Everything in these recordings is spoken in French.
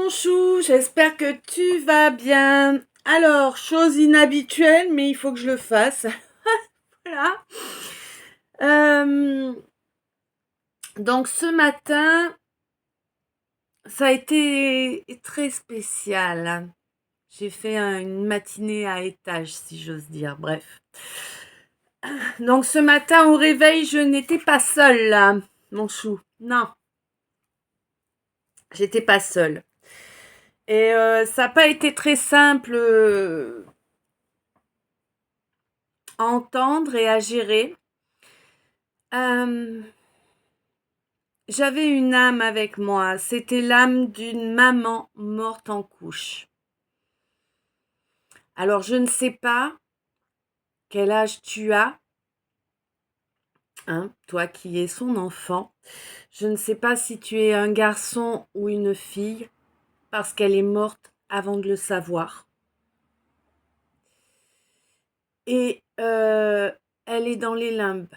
mon chou, j'espère que tu vas bien. Alors, chose inhabituelle, mais il faut que je le fasse. Voilà. Euh, donc ce matin, ça a été très spécial. J'ai fait une matinée à étage, si j'ose dire. Bref. Donc ce matin au réveil, je n'étais pas seule là, mon chou. Non, j'étais pas seule. Et ça n'a pas été très simple à entendre et à gérer. Euh, J'avais une âme avec moi. C'était l'âme d'une maman morte en couche. Alors, je ne sais pas quel âge tu as, hein, toi qui es son enfant. Je ne sais pas si tu es un garçon ou une fille, parce qu'elle est morte avant de le savoir. Et elle est dans les limbes.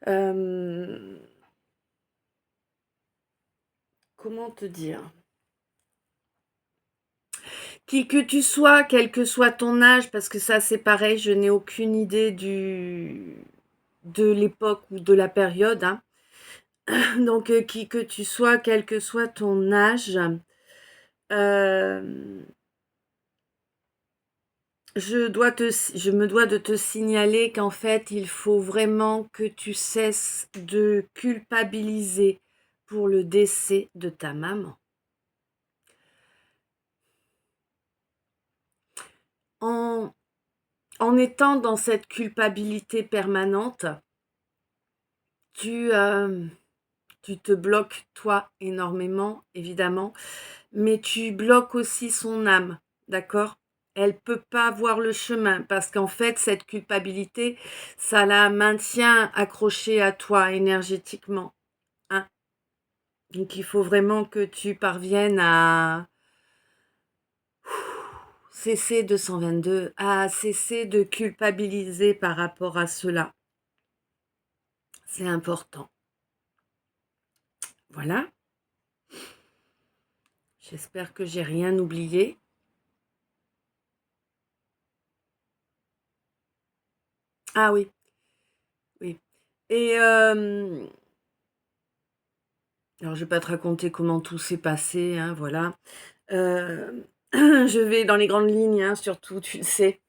Euh, Comment te dire? Qui que tu sois, quel que soit ton âge, parce que ça c'est pareil, je n'ai aucune idée de l'époque ou de la période, hein. Donc qui que tu sois, quel que soit ton âge, euh, je me dois de te signaler qu'en fait il faut vraiment que tu cesses de culpabiliser pour le décès de ta maman. En, en étant dans cette culpabilité permanente, tu, euh, tu te bloques toi énormément, évidemment, mais tu bloques aussi son âme, d'accord? Elle peut pas voir le chemin parce qu'en fait, cette culpabilité, ça la maintient accrochée à toi énergétiquement, hein. Donc il faut vraiment que tu parviennes à cesser 222, à cesser de culpabiliser par rapport à cela. C'est important. Voilà. J'espère que j'ai rien oublié. Ah oui, oui. Et alors je vais pas te raconter comment tout s'est passé, hein, voilà. Je vais dans les grandes lignes, hein, surtout, tu le sais.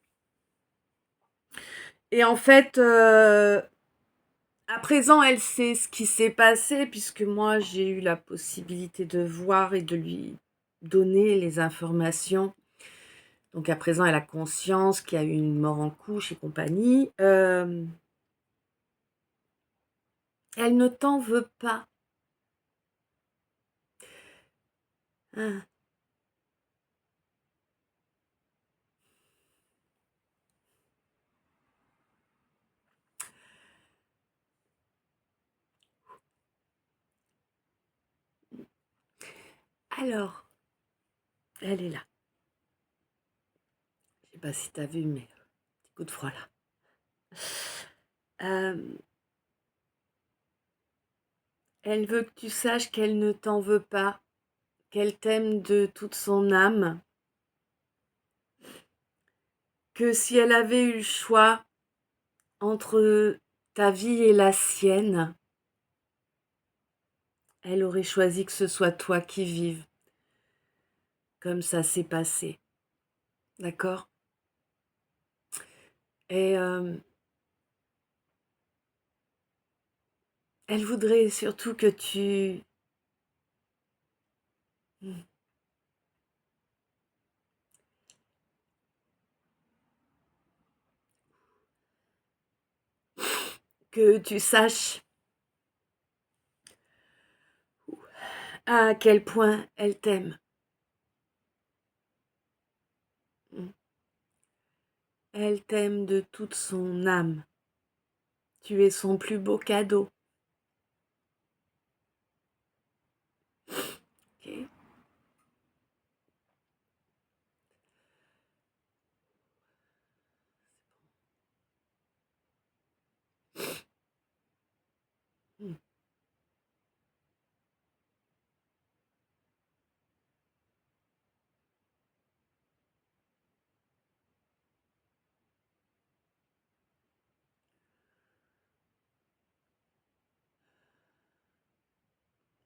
Et en fait, à présent, elle sait ce qui s'est passé, puisque moi, j'ai eu la possibilité de voir et de lui donner les informations. Donc à présent, elle a conscience qu'il y a eu une mort en couche et compagnie. Elle ne t'en veut pas, hein. Alors, elle est là. Je sais pas si tu as vu, mais petit coup de froid là. Euh, Elle veut que tu saches qu'elle ne t'en veut pas, qu'elle t'aime de toute son âme, que si elle avait eu le choix entre ta vie et la sienne, elle aurait choisi que ce soit toi qui vive, comme ça s'est passé. D'accord? Et elle voudrait surtout que tu saches à quel point elle t'aime. Elle t'aime de toute son âme. Tu es son plus beau cadeau. Ok.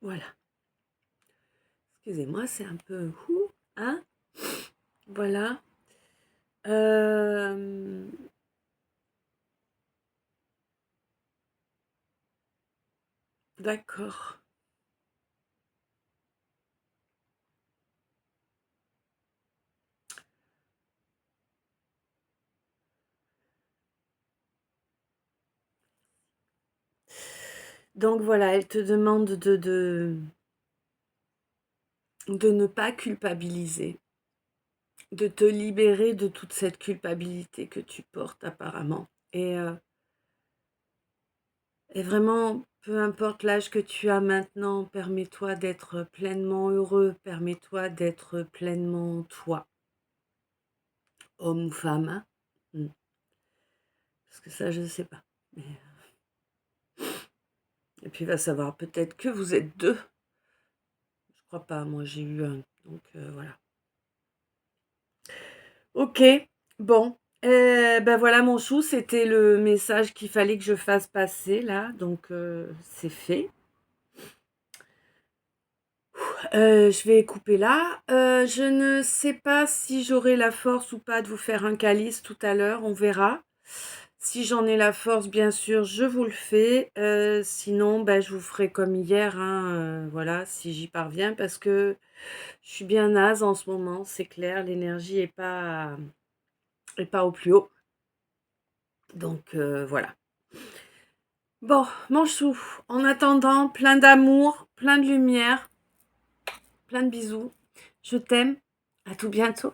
Voilà. Excusez-moi, c'est un peu... hein? Voilà. D'accord. Donc voilà, elle te demande de ne pas culpabiliser, de te libérer de toute cette culpabilité que tu portes apparemment. Et vraiment, peu importe l'âge que tu as maintenant, permets-toi d'être pleinement heureux, permets-toi d'être pleinement toi, homme ou femme, hein. Parce que ça, je ne sais pas. Et puis, il va savoir peut-être que vous êtes deux. Je crois pas, moi j'ai eu un. Donc voilà. Ok, bon. Ben voilà mon chou, c'était le message qu'il fallait que je fasse passer là. Donc c'est fait. Je vais couper là. Je ne sais pas si j'aurai la force ou pas de vous faire un calice tout à l'heure, on verra. Si j'en ai la force, bien sûr, je vous le fais. Sinon, ben, je vous ferai comme hier, hein, voilà, si j'y parviens, parce que je suis bien naze en ce moment, c'est clair, l'énergie est pas au plus haut. Donc voilà. Bon, mon chou, en attendant, plein d'amour, plein de lumière, plein de bisous. Je t'aime. À tout bientôt.